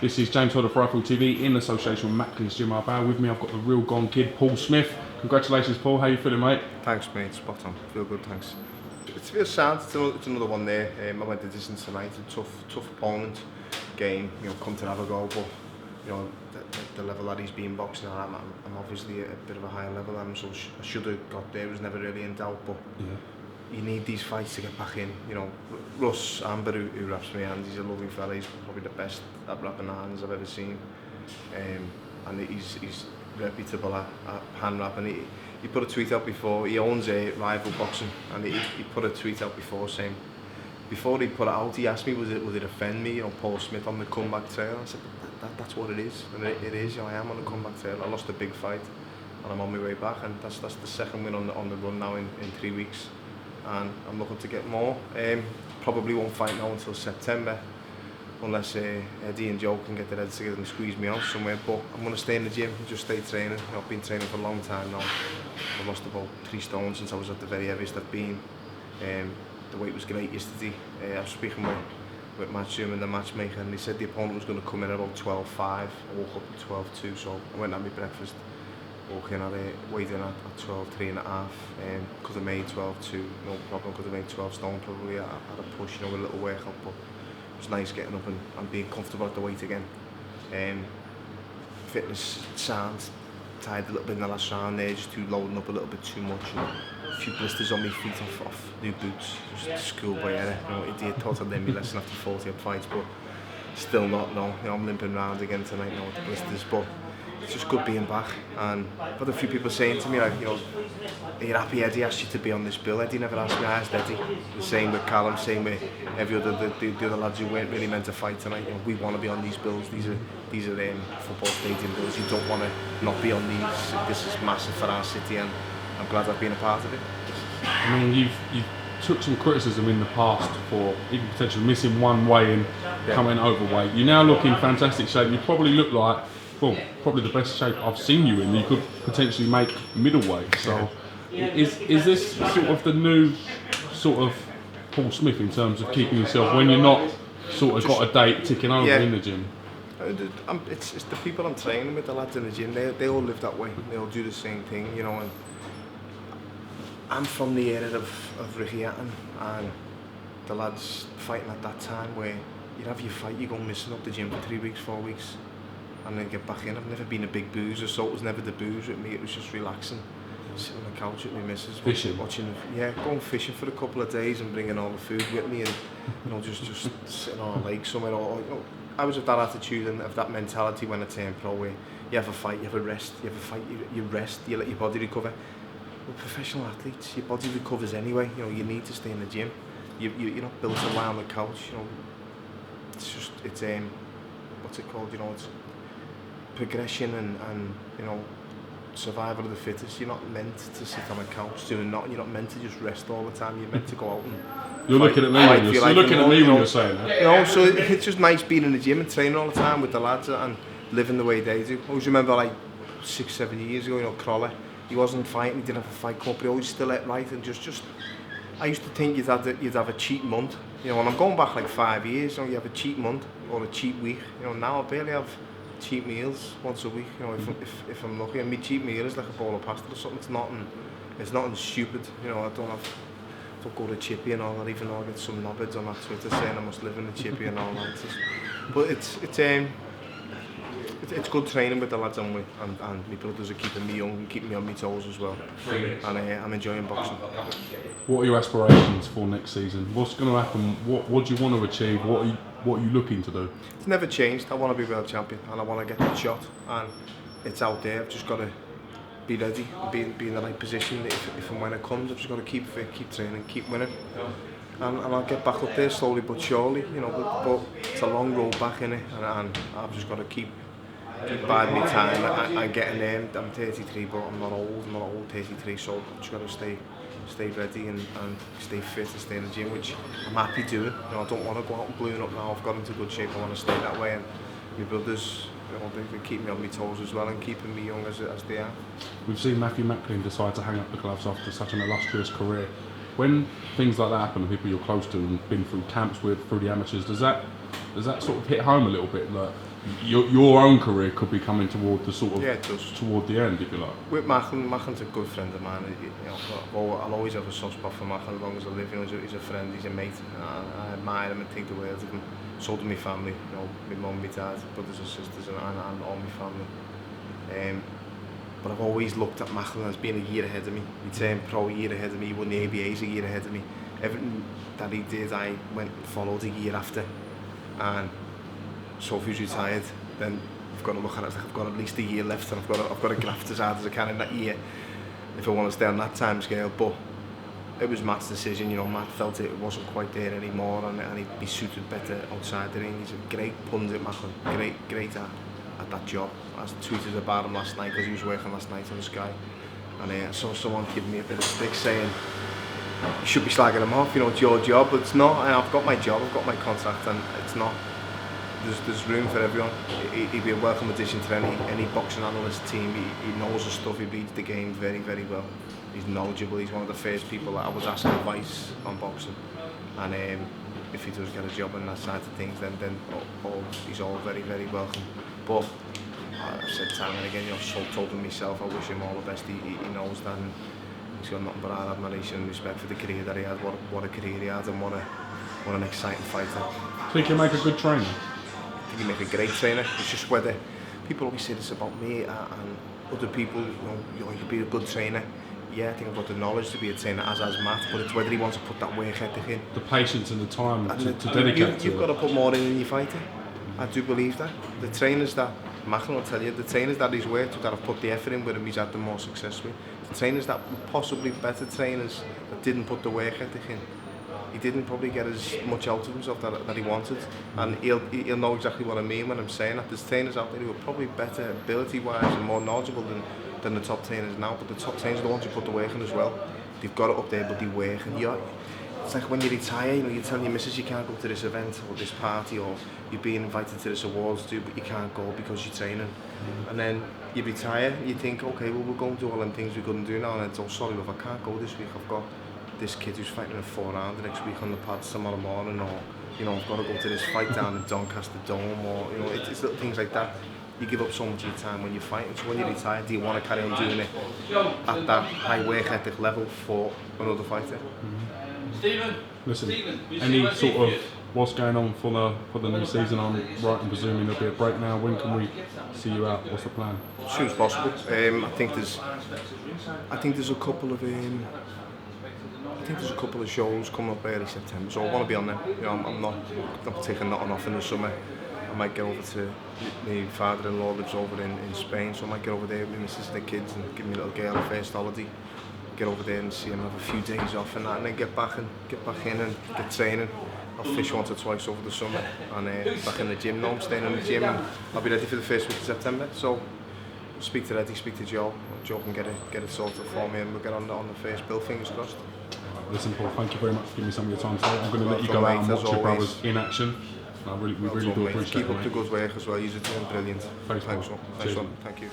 This is James Hodder for Rifle TV in association with Macklin's Gym Bar. With me I've got the real gone kid, Paul Smith. Congratulations Paul, how you feeling mate? Thanks mate, spot on, feel good thanks. It feels sad, it's another one there. I went to distance tonight, a tough opponent, game, come to have a go, but the level that he's been boxing at, I'm obviously a bit of a higher level than him, so I should have got there, it was never really in doubt, but you need these fights to get back in. Russ Amber, who wraps my hands, he's a lovely fella, he's probably the best at wrapping hands I've ever seen, and he's reputable at hand wrapping. He put a tweet out before, he owns a rival boxing, and he put a tweet out before saying, before he put it out, he asked me, would it offend me, Paul Smith on the comeback trail? I said, that's what it is, and it is, I am on the comeback trail. I lost a big fight, and I'm on my way back, and that's the second win on the run now in 3 weeks, and I'm looking to get more. Probably won't fight now until September, unless Eddie and Joe can get their heads together and squeeze me out somewhere, but I'm going to stay in the gym and just stay training. I've been training for a long time now. I've lost about 3 stone since I was at the very heaviest I've been. The weight was great yesterday. I was speaking with Matchroom and the matchmaker, and he said the opponent was going to come in at about 12.5. I woke up at 12.2, so I went and had my breakfast. Walk in weighed in at 12.3.5, could have made 12.2, no problem, could have made 12 stone probably at a push, with a little workout, but it was nice getting up and being comfortable at the weight again. Fitness sounds tired a little bit in the last round there, just loading up a little bit too much, and a few blisters on my feet off new boots, just schoolboy error. Idiot thought I'd learn my lesson after 40 odd fights, but still not, no. I'm limping around again tonight now with the blisters, but it's just good being back. And I've had a few people saying to me, like, are you happy Eddie asked you to be on this bill? Eddie never asked me, I asked Eddie. The same with Callum, same with every other the other lads who weren't really meant to fight tonight. We want to be on these bills. These are football stadium bills. You don't want to not be on these. This is massive for our city, and I'm glad I've been a part of it. I mean, you've took some criticism in the past for even potentially missing one weigh and coming overweight. You now look in fantastic shape. You probably look like, well, probably the best shape I've seen you in. You could potentially make middleweight. So, is this sort of the new sort of Paul Smith in terms of keeping yourself when you're not sort of got a date ticking over in the gym? It's the people I'm training with, the lads in the gym. They all live that way. They all do the same thing, And I'm from the era of Ricky Hatton and the lads fighting at that time where you'd have your fight, you go missing up the gym for 3 weeks, 4 weeks, and then get back in. I've never been a big boozer, so it was never the booze with me, it was just relaxing, sitting on the couch with my missus, watching, going fishing for a couple of days and bringing all the food with me, and just sitting on a lake somewhere. I was of that attitude and of that mentality when I turned pro, where you have a fight, you have a rest, you have a fight, you rest, you let your body recover. We're professional athletes, your body recovers anyway, you need to stay in the gym. You're not built to lie on the couch, it's what's it called, it's progression and survival of the fittest. You're not meant to sit on a couch doing nothing. You're not meant to just rest all the time. You're meant to go out and you're looking at me when you're saying that. So it's just nice being in the gym and training all the time with the lads and living the way they do. I always remember like 6-7 years ago, Crawler, he wasn't fighting, he didn't have a fight club, but he always still ate right, and just I used to think you'd have a cheat month. And I'm going back like 5 years, you have a cheat month or a cheat week. Now I barely have cheat meals once a week, if I'm lucky, and my cheat meal is like a bowl of pasta or something. It's nothing stupid, I don't go to Chippy and all that, even though I get some knobheads on that Twitter saying I must live in the Chippy and all that. But it's good training with the lads I'm with, and my brothers are keeping me young and keeping me on my toes as well, and I'm enjoying boxing. What are your aspirations for next season? What's going to happen? What do you want to achieve? What are you looking to do? It's never changed. I want to be world champion and I want to get that shot, and it's out there. I've just got to be ready and be in the right position if and when it comes. I've just got to keep fit, keep training, keep winning, and I'll get back up there slowly but surely, but it's a long road back in it, and I've just got to keep biding my time and getting there. I'm 33, but I'm not old 33, so I've just got to stay ready and stay fit and stay in the gym, which I'm happy doing. I don't want to go out and balloon up now. I've got into good shape. I want to stay that way, and my brothers, they keep me on my toes as well and keeping me young as they are. We've seen Matthew Macklin decide to hang up the gloves after such an illustrious career. When things like that happen to people you're close to and been through camps with, through the amateurs, does that sort of hit home a little bit? Like, your own career could be coming toward the sort of Yeah, it does. toward the end, if you like. With Macklin, Macklin's a good friend of mine. I'll always have a soft spot for Macklin as long as I live. He's a friend, he's a mate. I admire him and think the world of him. So do my family, my mum, my dad, brothers and sisters, and all my family. But I've always looked at Macklin as being a year ahead of me. He turned pro a year ahead of me. He won the ABAs a year ahead of me. Everything that he did, I went and followed a year after. And so if he's retired, then I've got to look at it as like I've got at least a year left, and I've got to graft as hard as I can in that year if I want to stay on that time scale. But it was Matt's decision. Matt felt it wasn't quite there anymore, and he'd be suited better outside the ring. He's a great pundit, Macklin, great at that job. I tweeted about him last night because he was working last night on Sky, and I saw someone give me a bit of stick saying you should be slagging him off. It's your job, but it's not. I've got my job, I've got my contract, and it's not. There's room for everyone. He'd be a welcome addition to any boxing analyst team. He knows the stuff. He reads the game very, very well. He's knowledgeable. He's one of the first people that I was asking advice on boxing. And if he does get a job on that side of things, then he's all very, very welcome. But I've said time and again, told him myself, I wish him all the best. He knows that, and he's got nothing but our admiration and respect for the career that he had. What a career he had, and what an exciting fighter. Think he'll make a good trainer? I think he'll make a great trainer. It's just whether people always say this about me and other people. You could be a good trainer. Yeah, I think I've got the knowledge to be a trainer, as has Matt, but it's whether he wants to put that work ethic in. The patience and the time to dedicate to You've got to put more in your fighting. I do believe that. The trainers that, Macklin will tell you, the trainers that he's worked with, that have put the effort in with him, he's had the more success with. The trainers that were possibly better trainers that didn't put the work ethic in, he didn't probably get as much out of himself that he wanted. And he'll know exactly what I mean when I'm saying that. There's trainers out there who are probably better ability-wise and more knowledgeable than the top trainers now, but the top trainers are the ones who put the work in as well. They've got it up there, but they work. And it's like when you retire, you tell your missus you can't go to this event or this party, or you're being invited to this awards do, but you can't go because you're training. And then you retire, and you think, okay, well, we'll go and do all them things we couldn't do now, and it's, oh, sorry, love, I can't go this week. I've got this kid who's fighting in a 4-round the next week on the pads tomorrow morning, or I've got to go to this fight down in Doncaster Dome, or it's little things like that. You give up so much of your time when you're fighting. So when you retire, do you want to carry on doing it at that high work ethic level for another fighter? Listen, any sort of what's going on for the new season? I'm right in presuming there'll be a break now. When can we see you out? What's the plan? As soon as possible. I think there's a couple of shows coming up early September, so I want to be on them. I'm not taking nothing off in the summer. I might get over to, my father-in-law lives over in Spain, so I might get over there with my missus and the kids and give my little girl a first holiday. Get over there and see him, have a few days off and that, and then get back in and get training. I'll fish once or twice over the summer, and back in the gym now. I'm staying in the gym, and I'll be ready for the first week of September. So speak to Eddie, speak to Joe. Joe can get it sorted for me, and we'll get on the first bill. Fingers crossed. Listen, Paul, thank you very much for giving me some of your time today. I'm going to let you go out and watch your brothers in action. We really do appreciate it. Keep up the good work as well. You're doing brilliant. Thanks, one. Thank you.